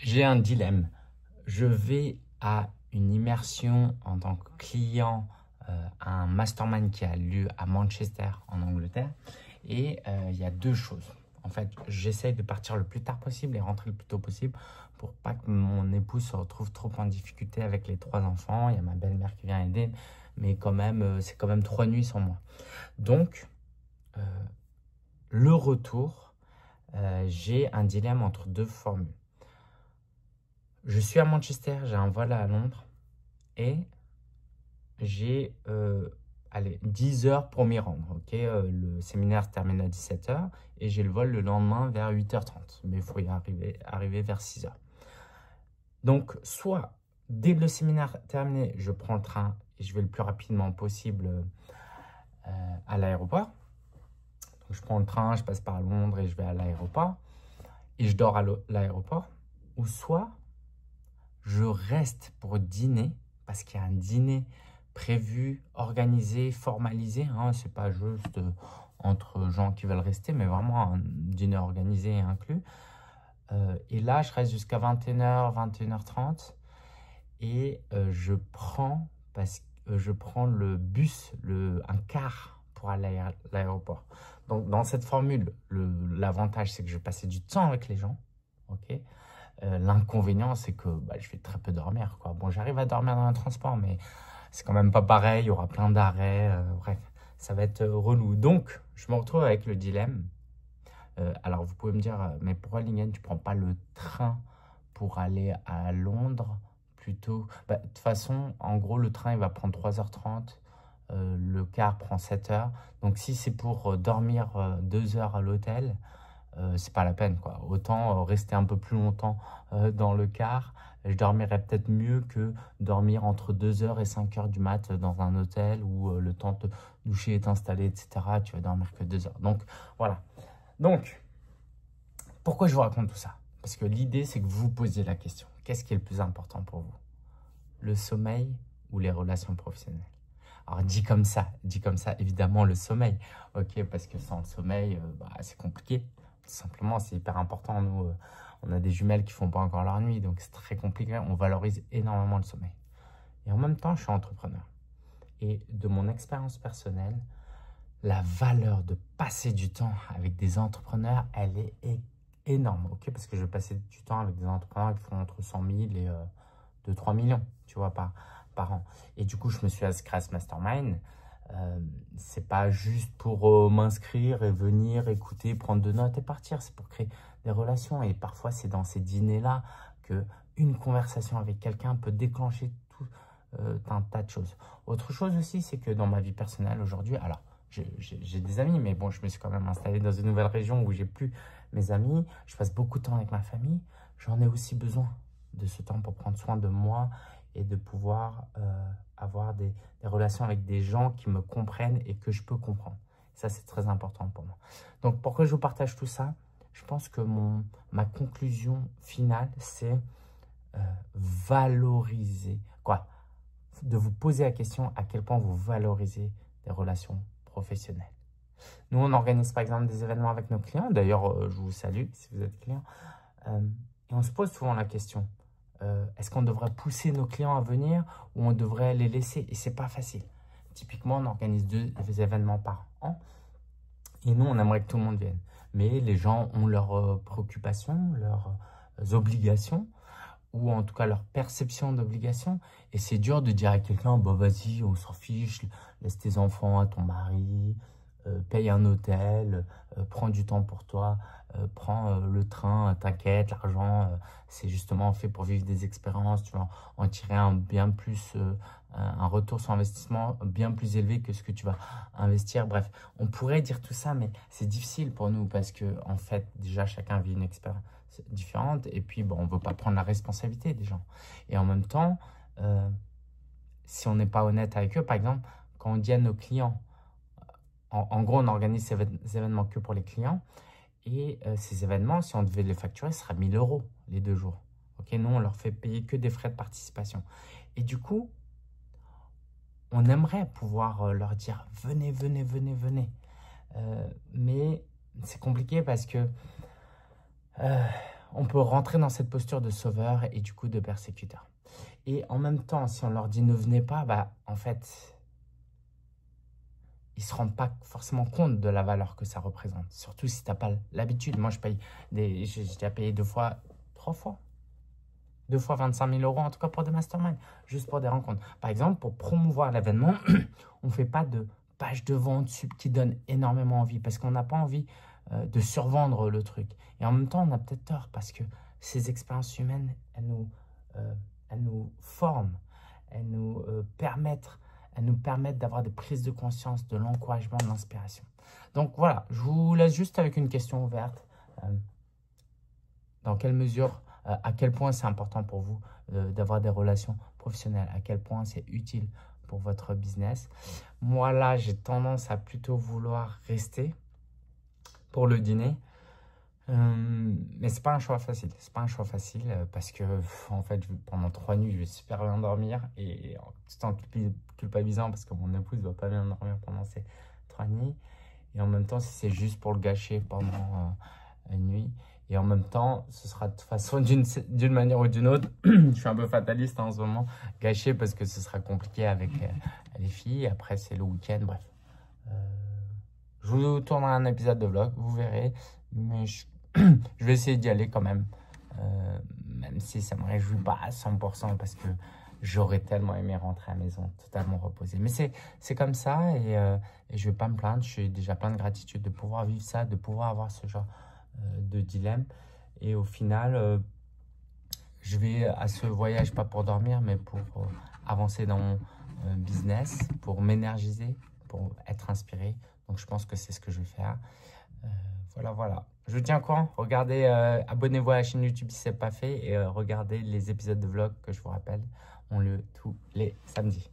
J'ai un dilemme. Je vais à une immersion en tant que client à un mastermind qui a lieu à Manchester, en Angleterre. Et il y a deux choses. En fait, j'essaye de partir le plus tard possible et rentrer le plus tôt possible pour pas que mon épouse se retrouve trop en difficulté avec les 3 enfants. Il y a ma belle-mère qui vient aider, mais quand même, c'est quand même 3 nuits sans moi. Donc, le retour, j'ai un dilemme entre deux formules. Je suis à Manchester, j'ai un vol à Londres et j'ai 10 heures pour m'y rendre. Le séminaire se termine à 17 heures et j'ai le vol le lendemain vers 8h30. Mais il faut y arriver vers 6 heures. Donc, soit dès le séminaire terminé, je prends le train et je vais le plus rapidement possible à l'aéroport. Donc, je prends le train, je passe par Londres et je vais à l'aéroport et je dors à l'aéroport. Ou soit je reste pour dîner, parce qu'il y a un dîner prévu, organisé, formalisé. Ce n'est pas juste entre gens qui veulent rester, mais vraiment un dîner organisé et inclus. Et là, je reste jusqu'à 21h, 21h30. Et je prends le bus, un car pour aller à l'aéroport. Donc, dans cette formule, l'avantage, c'est que je vais passer du temps avec les gens. L'inconvénient, c'est que je vais très peu dormir, quoi. Bon, j'arrive à dormir dans un transport, mais c'est quand même pas pareil. Il y aura plein d'arrêts. Bref, ça va être relou. Donc, je me retrouve avec le dilemme. Alors, vous pouvez me dire, mais pourquoi, Lingen, tu prends pas le train pour aller à Londres plutôt? De toute façon, en gros, le train, il va prendre 3h30. Le car prend 7 heures. Donc, si c'est pour dormir 2 heures à l'hôtel, c'est pas la peine, quoi. Autant rester un peu plus longtemps dans le car. Je dormirais peut-être mieux que dormir entre 2h et 5h du mat dans un hôtel où le temps de doucher est installé, etc. Tu vas dormir que 2 heures. Donc, voilà. Donc, pourquoi je vous raconte tout ça? Parce que l'idée, c'est que vous posiez la question. Qu'est-ce qui est le plus important pour vous? Le sommeil ou les relations professionnelles? Alors, dit comme ça, évidemment, le sommeil. Parce que sans le sommeil, c'est compliqué. Tout simplement, c'est hyper important. Nous, on a des jumelles qui font pas encore leur nuit, donc c'est très compliqué. On valorise énormément le sommeil. Et en même temps, je suis entrepreneur. Et de mon expérience personnelle, la valeur de passer du temps avec des entrepreneurs, elle est énorme. Parce que je vais passer du temps avec des entrepreneurs qui font entre 100 000 et 2-3 millions, tu vois, par an. Et du coup, je me suis inscrit à ce mastermind. C'est pas juste pour m'inscrire et venir écouter, prendre de notes et partir. C'est pour créer des relations. Et parfois, c'est dans ces dîners-là qu'une conversation avec quelqu'un peut déclencher tout un tas de choses. Autre chose aussi, c'est que dans ma vie personnelle aujourd'hui, alors, j'ai des amis, mais bon, je me suis quand même installé dans une nouvelle région où j'ai plus mes amis. Je passe beaucoup de temps avec ma famille. J'en ai aussi besoin de ce temps pour prendre soin de moi et de pouvoir avoir des relations avec des gens qui me comprennent et que je peux comprendre. Ça, c'est très important pour moi. Donc, pourquoi je vous partage tout ça? Je pense que ma conclusion finale, c'est valoriser, de vous poser la question à quel point vous valorisez des relations professionnelles. Nous, on organise par exemple des événements avec nos clients. D'ailleurs, je vous salue si vous êtes client. Et on se pose souvent la question, est-ce qu'on devrait pousser nos clients à venir ou on devrait les laisser? Et c'est pas facile. Typiquement, on organise 2 événements par an et nous, on aimerait que tout le monde vienne. Mais les gens ont leurs préoccupations, leurs obligations ou en tout cas leur perception d'obligation. Et c'est dur de dire à quelqu'un, vas-y, on s'en fiche, laisse tes enfants à ton mari, paye un hôtel, prends du temps pour toi, prends le train, t'inquiète, l'argent, c'est justement fait pour vivre des expériences, tu vas en tirer un retour sur investissement bien plus élevé que ce que tu vas investir. Bref, on pourrait dire tout ça, mais c'est difficile pour nous parce que, en fait, déjà, chacun vit une expérience différente et puis, on ne veut pas prendre la responsabilité des gens. Et en même temps, si on n'est pas honnête avec eux, par exemple, quand on dit à nos clients, en gros, on organise ces événements que pour les clients. Et ces événements, si on devait les facturer, ce sera 1 000 € les 2 jours. Nous, on leur fait payer que des frais de participation. Et du coup, on aimerait pouvoir leur dire « Venez, venez, venez, venez ». Mais c'est compliqué parce que on peut rentrer dans cette posture de sauveur et du coup de persécuteur. Et en même temps, si on leur dit ne venez pas, bah, en fait, ils ne se rendent pas forcément compte de la valeur que ça représente. Surtout si tu n'as pas l'habitude. Moi, j'ai déjà payé 2 fois, 3 fois. 2 fois 25 000 € en tout cas pour des masterminds, juste pour des rencontres. Par exemple, pour promouvoir l'événement, on ne fait pas de page de vente qui donne énormément envie parce qu'on n'a pas envie de survendre le truc. Et en même temps, on a peut-être tort parce que ces expériences humaines, elles nous forment, elles nous permettent d'avoir des prises de conscience, de l'encouragement, de l'inspiration. Donc voilà, je vous laisse juste avec une question ouverte. Dans quelle mesure, à quel point c'est important pour vous d'avoir des relations professionnelles, à quel point c'est utile pour votre business. Moi là, j'ai tendance à plutôt vouloir rester pour le dîner. Mais c'est pas un choix facile. C'est pas un choix facile parce que en fait pendant 3 nuits je vais super bien dormir et tout en culpabilisant parce que mon épouse ne va pas bien dormir pendant ces 3 nuits et en même temps si c'est juste pour le gâcher pendant une nuit et en même temps ce sera de toute façon d'une manière ou d'une autre je suis un peu fataliste en ce moment gâché parce que ce sera compliqué avec les filles après c'est le week-end bref je vous tournerai un épisode de vlog vous verrez mais je vais essayer d'y aller quand même, même si ça ne me réjouit pas à 100% parce que j'aurais tellement aimé rentrer à la maison totalement reposé. Mais c'est comme ça et je ne vais pas me plaindre. Je suis déjà plein de gratitude de pouvoir vivre ça, de pouvoir avoir ce genre de dilemme. Et au final, je vais à ce voyage pas pour dormir, mais pour avancer dans mon business, pour m'énergiser, pour être inspiré. Donc je pense que c'est ce que je vais faire. Voilà. Je vous tiens au courant. Regardez, abonnez-vous à la chaîne YouTube si ce n'est pas fait et regardez les épisodes de vlog que je vous rappelle ont lieu tous les samedis.